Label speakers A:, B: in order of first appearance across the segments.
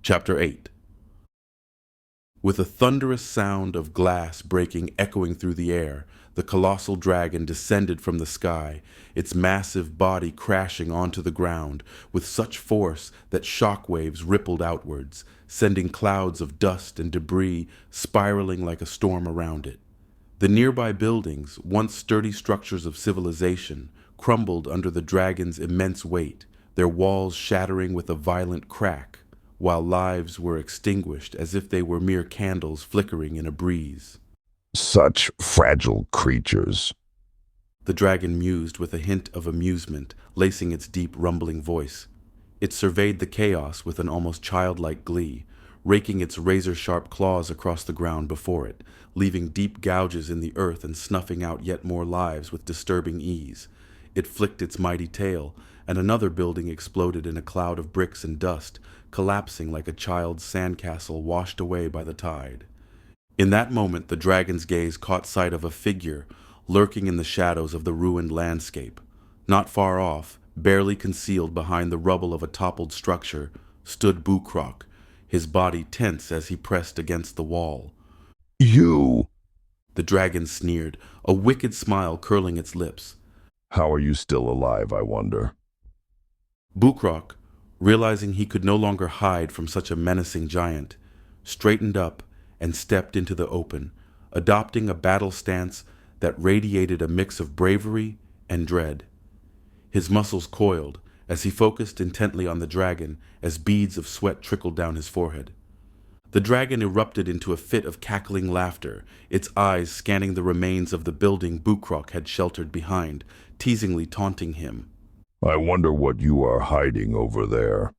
A: Chapter 8. With a thunderous sound of glass breaking echoing through the air, the colossal dragon descended from the sky, its massive body crashing onto the ground with such force that shock waves rippled outwards, sending clouds of dust and debris spiraling like a storm around it. The nearby buildings, once sturdy structures of civilization, crumbled under the dragon's immense weight, their walls shattering with a violent crack, while lives were extinguished as if they were mere candles flickering in a breeze.
B: Such fragile creatures.
A: The dragon mused with a hint of amusement, lacing its deep, rumbling voice. It surveyed the chaos with an almost childlike glee, raking its razor-sharp claws across the ground before it, leaving deep gouges in the earth and snuffing out yet more lives with disturbing ease. It flicked its mighty tail, and another building exploded in a cloud of bricks and dust, collapsing like a child's sandcastle washed away by the tide. In that moment, the dragon's gaze caught sight of a figure lurking in the shadows of the ruined landscape. Not far off, barely concealed behind the rubble of a toppled structure, stood Bukrok, his body tense as he pressed against the wall.
B: You!
A: The dragon sneered, a wicked smile curling its lips.
B: How are you still alive, I wonder?
A: Bukrok, realizing he could no longer hide from such a menacing giant, straightened up and stepped into the open, adopting a battle stance that radiated a mix of bravery and dread. His muscles coiled as he focused intently on the dragon as beads of sweat trickled down his forehead. The dragon erupted into a fit of cackling laughter, its eyes scanning the remains of the building Bukrok had sheltered behind, teasingly taunting him.
B: I wonder what you are hiding over there.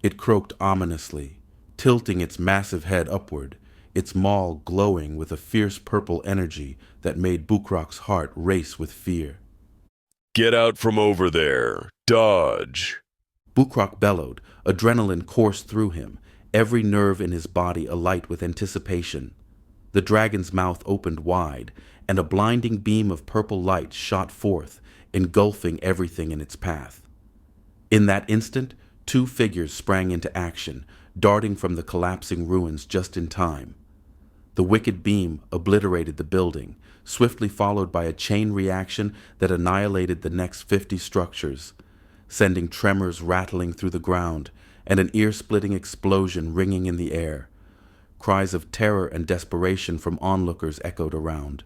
A: It croaked ominously, tilting its massive head upward, its maw glowing with a fierce purple energy that made Bukrok's heart race with fear.
C: Get out from over there! Dodge!
A: Bukrok bellowed, adrenaline coursed through him, every nerve in his body alight with anticipation. The dragon's mouth opened wide, and a blinding beam of purple light shot forth, engulfing everything in its path. In that instant, two figures sprang into action, darting from the collapsing ruins just in time. The wicked beam obliterated the building, swiftly followed by a chain reaction that annihilated the next 50 structures, sending tremors rattling through the ground and an ear-splitting explosion ringing in the air. Cries of terror and desperation from onlookers echoed around.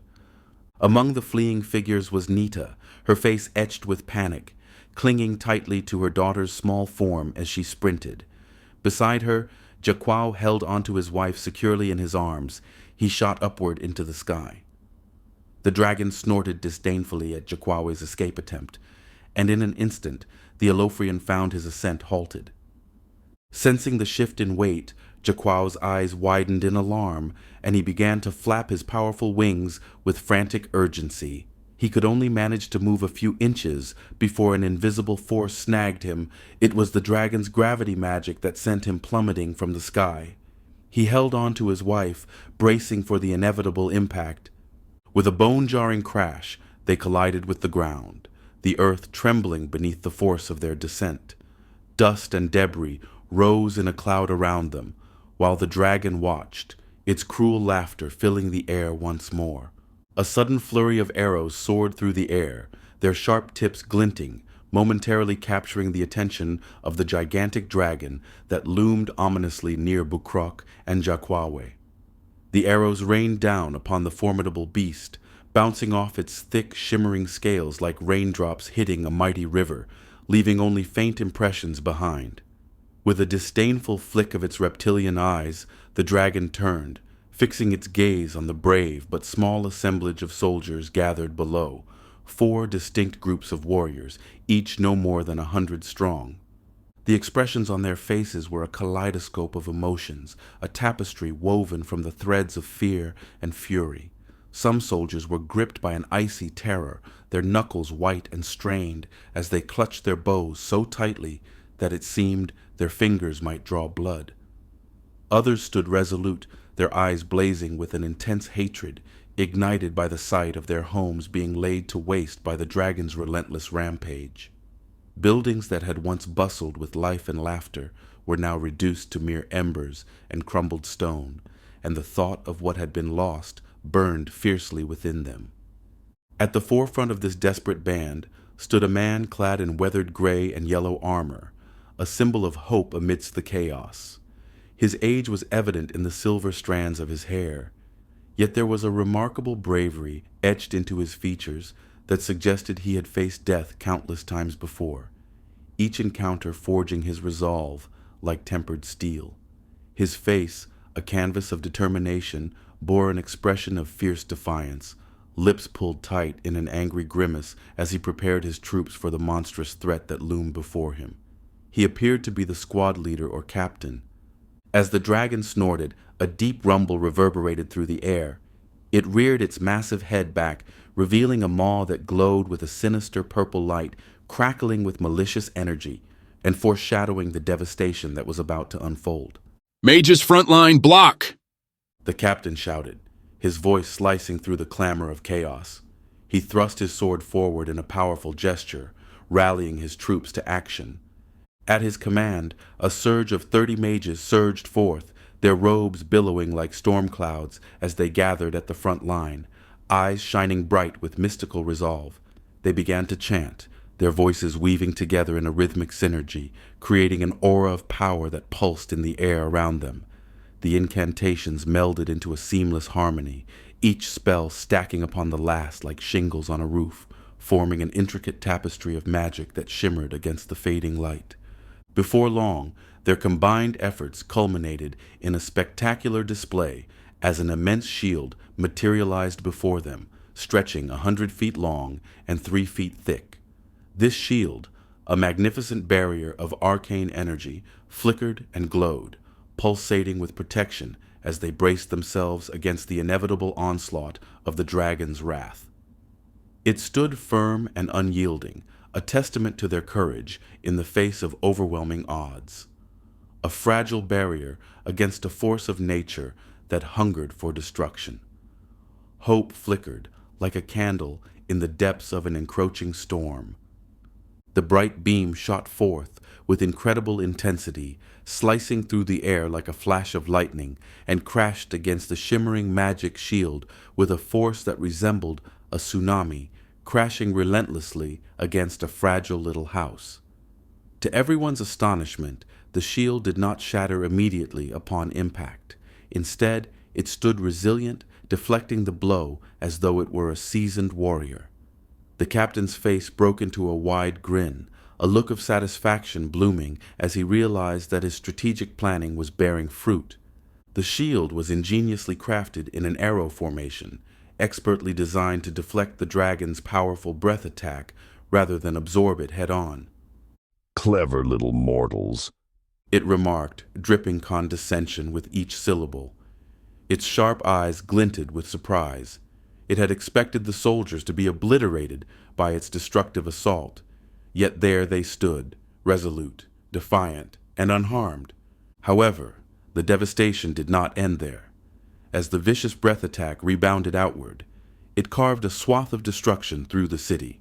A: Among the fleeing figures was Nita, her face etched with panic, clinging tightly to her daughter's small form as she sprinted. Beside her, Jaquao held onto his wife securely in his arms. He shot upward into the sky. The dragon snorted disdainfully at Jaquawe's escape attempt, and in an instant, the Alophrian found his ascent halted. Sensing the shift in weight, Jaquao's eyes widened in alarm, and he began to flap his powerful wings with frantic urgency. He could only manage to move a few inches before an invisible force snagged him. It was the dragon's gravity magic that sent him plummeting from the sky. He held on to his wife, bracing for the inevitable impact. With a bone-jarring crash, they collided with the ground, the earth trembling beneath the force of their descent. Dust and debris rose in a cloud around them, while the dragon watched, its cruel laughter filling the air once more. A sudden flurry of arrows soared through the air, their sharp tips glinting, momentarily capturing the attention of the gigantic dragon that loomed ominously near Bukrok and Jaquawe. The arrows rained down upon the formidable beast, bouncing off its thick, shimmering scales like raindrops hitting a mighty river, leaving only faint impressions behind. With a disdainful flick of its reptilian eyes, the dragon turned, fixing its gaze on the brave but small assemblage of soldiers gathered below, 4 distinct groups of warriors, each no more than 100 strong. The expressions on their faces were a kaleidoscope of emotions, a tapestry woven from the threads of fear and fury. Some soldiers were gripped by an icy terror, their knuckles white and strained as they clutched their bows so tightly that it seemed their fingers might draw blood. Others stood resolute, their eyes blazing with an intense hatred, ignited by the sight of their homes being laid to waste by the dragon's relentless rampage. Buildings that had once bustled with life and laughter were now reduced to mere embers and crumbled stone, and the thought of what had been lost burned fiercely within them. At the forefront of this desperate band stood a man clad in weathered gray and yellow armor, a symbol of hope amidst the chaos. His age was evident in the silver strands of his hair, yet there was a remarkable bravery etched into his features that suggested he had faced death countless times before, each encounter forging his resolve like tempered steel. His face, a canvas of determination, bore an expression of fierce defiance, lips pulled tight in an angry grimace as he prepared his troops for the monstrous threat that loomed before him. He appeared to be the squad leader or captain. As the dragon snorted, a deep rumble reverberated through the air. It reared its massive head back, revealing a maw that glowed with a sinister purple light, crackling with malicious energy, and foreshadowing the devastation that was about to unfold.
D: "Mage's front line, block!"
A: The captain shouted, his voice slicing through the clamor of chaos. He thrust his sword forward in a powerful gesture, rallying his troops to action. At his command, a surge of 30 mages surged forth, their robes billowing like storm clouds as they gathered at the front line, eyes shining bright with mystical resolve. They began to chant, their voices weaving together in a rhythmic synergy, creating an aura of power that pulsed in the air around them. The incantations melded into a seamless harmony, each spell stacking upon the last like shingles on a roof, forming an intricate tapestry of magic that shimmered against the fading light. Before long, their combined efforts culminated in a spectacular display as an immense shield materialized before them, stretching 100 feet long and 3 feet thick. This shield, a magnificent barrier of arcane energy, flickered and glowed, pulsating with protection as they braced themselves against the inevitable onslaught of the dragon's wrath. It stood firm and unyielding, a testament to their courage in the face of overwhelming odds. A fragile barrier against a force of nature that hungered for destruction. Hope flickered like a candle in the depths of an encroaching storm. The bright beam shot forth with incredible intensity, slicing through the air like a flash of lightning, and crashed against the shimmering magic shield with a force that resembled a tsunami, crashing relentlessly against a fragile little house. To everyone's astonishment, the shield did not shatter immediately upon impact. Instead, it stood resilient, deflecting the blow as though it were a seasoned warrior. The captain's face broke into a wide grin, a look of satisfaction blooming as he realized that his strategic planning was bearing fruit. The shield was ingeniously crafted in an arrow formation, expertly designed to deflect the dragon's powerful breath attack rather than absorb it head-on.
B: Clever little mortals.
A: It remarked, dripping condescension with each syllable. Its sharp eyes glinted with surprise. It had expected the soldiers to be obliterated by its destructive assault, yet there they stood, resolute, defiant, and unharmed. However, the devastation did not end there. As the vicious breath attack rebounded outward, it carved a swath of destruction through the city.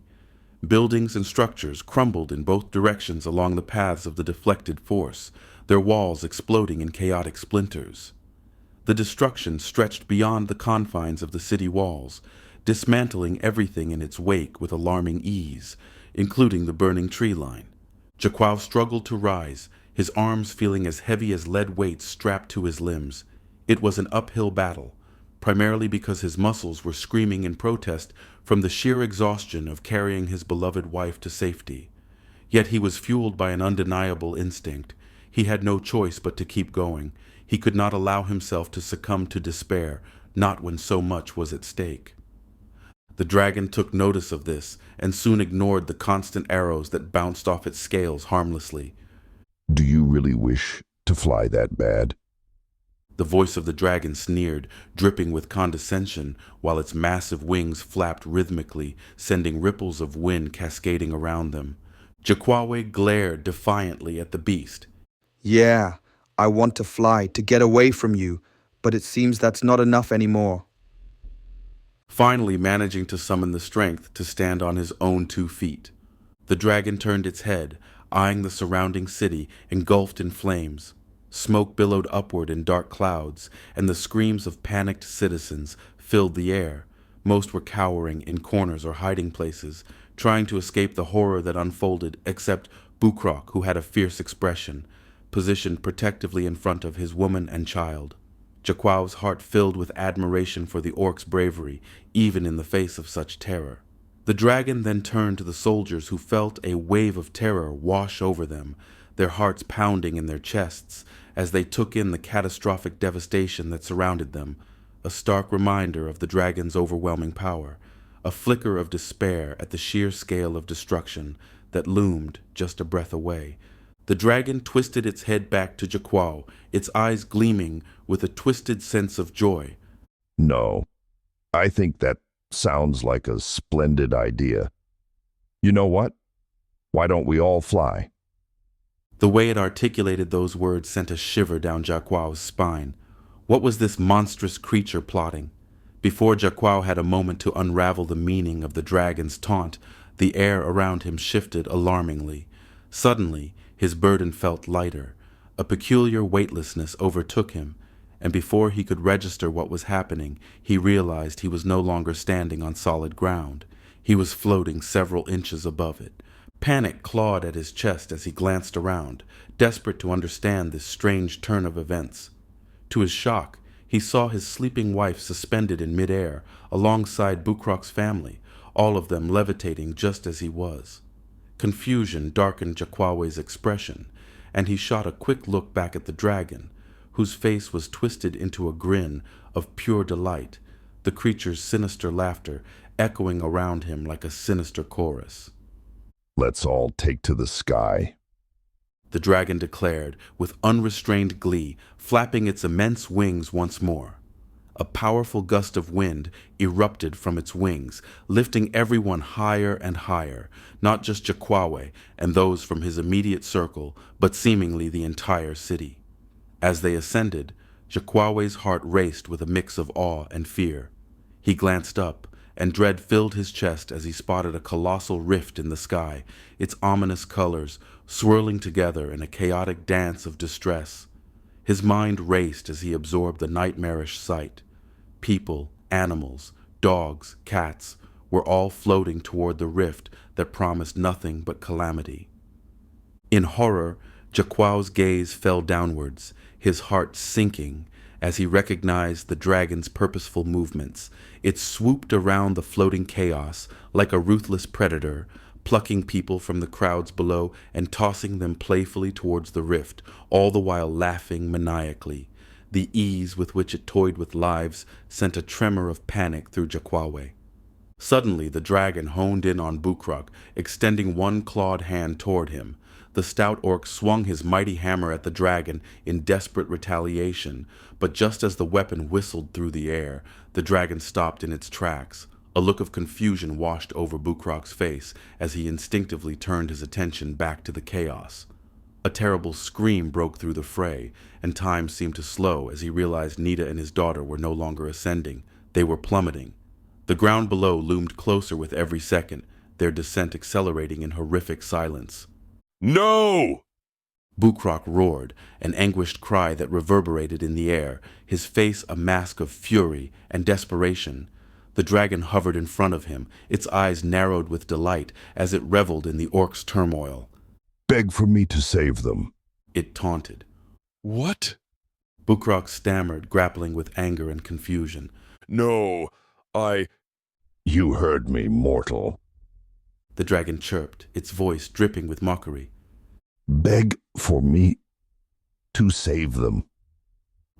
A: Buildings and structures crumbled in both directions along the paths of the deflected force, their walls exploding in chaotic splinters. The destruction stretched beyond the confines of the city walls, dismantling everything in its wake with alarming ease, including the burning tree line. Jaquaw struggled to rise, his arms feeling as heavy as lead weights strapped to his limbs. It was an uphill battle, primarily because his muscles were screaming in protest from the sheer exhaustion of carrying his beloved wife to safety. Yet he was fueled by an undeniable instinct. He had no choice but to keep going. He could not allow himself to succumb to despair, not when so much was at stake. The dragon took notice of this and soon ignored the constant arrows that bounced off its scales harmlessly.
B: Do you really wish to fly that bad?
A: The voice of the dragon sneered, dripping with condescension, while its massive wings flapped rhythmically, sending ripples of wind cascading around them. Jaquaw glared defiantly at the beast.
E: Yeah, I want to fly, to get away from you, but it seems that's not enough anymore.
A: Finally managing to summon the strength to stand on his own 2 feet, the dragon turned its head, eyeing the surrounding city engulfed in flames. Smoke billowed upward in dark clouds, and the screams of panicked citizens filled the air. Most were cowering in corners or hiding places, trying to escape the horror that unfolded, except Bukrok, who had a fierce expression, positioned protectively in front of his woman and child. Jaquaw's heart filled with admiration for the orc's bravery, even in the face of such terror. The dragon then turned to the soldiers, who felt a wave of terror wash over them, their hearts pounding in their chests as they took in the catastrophic devastation that surrounded them, a stark reminder of the dragon's overwhelming power, a flicker of despair at the sheer scale of destruction that loomed just a breath away. The dragon twisted its head back to Jaquaw, its eyes gleaming with a twisted sense of joy.
B: No, I think that sounds like a splendid idea. You know what? Why don't we all fly?
A: The way it articulated those words sent a shiver down Jaquaw's spine. What was this monstrous creature plotting? Before Jaquaw had a moment to unravel the meaning of the dragon's taunt, the air around him shifted alarmingly. Suddenly, his burden felt lighter. A peculiar weightlessness overtook him, and before he could register what was happening, he realized he was no longer standing on solid ground. He was floating several inches above it. Panic clawed at his chest as he glanced around, desperate to understand this strange turn of events. To his shock, he saw his sleeping wife suspended in midair, alongside Bukrok's family, all of them levitating just as he was. Confusion darkened Jaquaw's expression, and he shot a quick look back at the dragon, whose face was twisted into a grin of pure delight, the creature's sinister laughter echoing around him like a sinister chorus.
B: Let's all take to the sky,
A: the dragon declared with unrestrained glee, flapping its immense wings once more. A powerful gust of wind erupted from its wings, lifting everyone higher and higher, not just Jaquaw and those from his immediate circle, but seemingly the entire city. As they ascended, Jaquaw's heart raced with a mix of awe and fear. He glanced up, and dread filled his chest as he spotted a colossal rift in the sky, its ominous colors swirling together in a chaotic dance of distress. His mind raced as he absorbed the nightmarish sight. People, animals, dogs, cats were all floating toward the rift that promised nothing but calamity. In horror, Jaquaw's gaze fell downwards, his heart sinking as he recognized the dragon's purposeful movements. It swooped around the floating chaos like a ruthless predator, plucking people from the crowds below and tossing them playfully towards the rift, all the while laughing maniacally. The ease with which it toyed with lives sent a tremor of panic through Jaquaw. Suddenly, the dragon honed in on Bukrok, extending one clawed hand toward him. The stout orc swung his mighty hammer at the dragon in desperate retaliation, but just as the weapon whistled through the air, the dragon stopped in its tracks. A look of confusion washed over Bukrok's face as he instinctively turned his attention back to the chaos. A terrible scream broke through the fray, and time seemed to slow as he realized Nita and his daughter were no longer ascending. They were plummeting. The ground below loomed closer with every second, their descent accelerating in horrific silence.
C: No!
A: Bukrok roared, an anguished cry that reverberated in the air, his face a mask of fury and desperation. The dragon hovered in front of him, its eyes narrowed with delight as it reveled in the orc's turmoil.
B: Beg for me to save them,
A: it taunted.
C: What?
A: Bukrok stammered, grappling with anger and confusion.
C: No,
B: You heard me, mortal.
A: The dragon chirped, its voice dripping with mockery.
B: Beg for me to save them.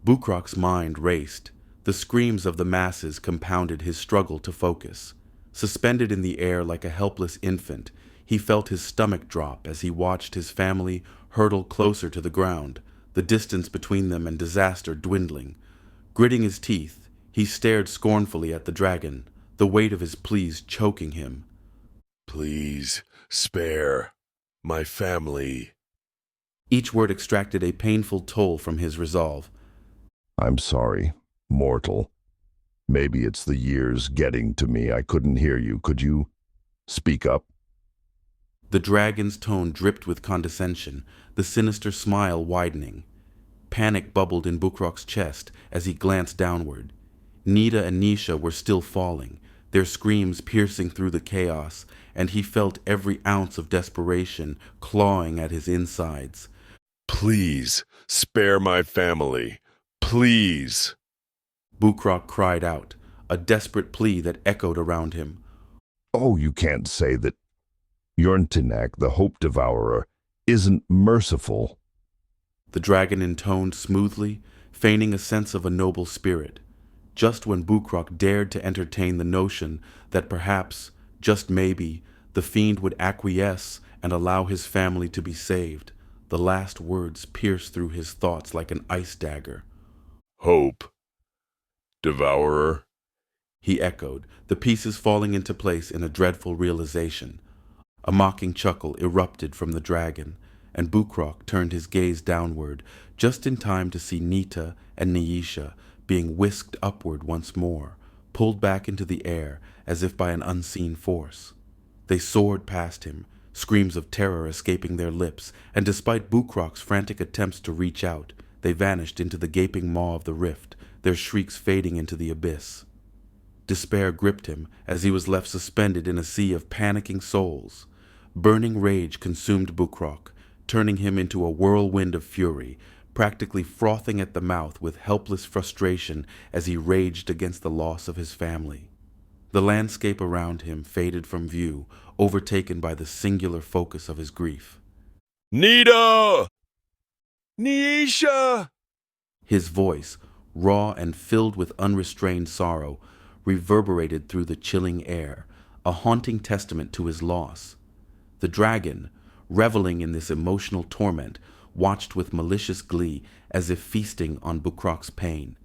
A: Bukrok's mind raced. The screams of the masses compounded his struggle to focus. Suspended in the air like a helpless infant, he felt his stomach drop as he watched his family hurtle closer to the ground, the distance between them and disaster dwindling. Gritting his teeth, he stared scornfully at the dragon, the weight of his pleas choking him.
C: Please, spare my family.
A: Each word extracted a painful toll from his resolve.
B: I'm sorry, mortal. Maybe it's the years getting to me. I couldn't hear you. Could you speak up?
A: The dragon's tone dripped with condescension, the sinister smile widening. Panic bubbled in Bukrok's chest as he glanced downward. Nita and Nisha were still falling, their screams piercing through the chaos, and he felt every ounce of desperation clawing at his insides.
C: Please, spare my family. Please.
A: Bukrok cried out, a desperate plea that echoed around him.
B: Oh, you can't say that Yorntinak, the Hope Devourer, isn't merciful.
A: The dragon intoned smoothly, feigning a sense of a noble spirit. Just when Bukrok dared to entertain the notion that perhaps, just maybe, the fiend would acquiesce and allow his family to be saved, the last words pierced through his thoughts like an ice dagger.
C: Hope. Devourer.
A: He echoed, the pieces falling into place in a dreadful realization. A mocking chuckle erupted from the dragon, and Bukrok turned his gaze downward, just in time to see Nita and Nyesha being whisked upward once more, pulled back into the air as if by an unseen force. They soared past him, screams of terror escaping their lips, and despite Bukrok's frantic attempts to reach out, they vanished into the gaping maw of the rift, their shrieks fading into the abyss. Despair gripped him as he was left suspended in a sea of panicking souls. Burning rage consumed Bukrok, turning him into a whirlwind of fury, practically frothing at the mouth with helpless frustration as he raged against the loss of his family. The landscape around him faded from view, overtaken by the singular focus of his grief.
C: Nita! Nyesha!
A: His voice, raw and filled with unrestrained sorrow, reverberated through the chilling air, a haunting testament to his loss. The dragon, reveling in this emotional torment, watched with malicious glee as if feasting on Bukrok's pain.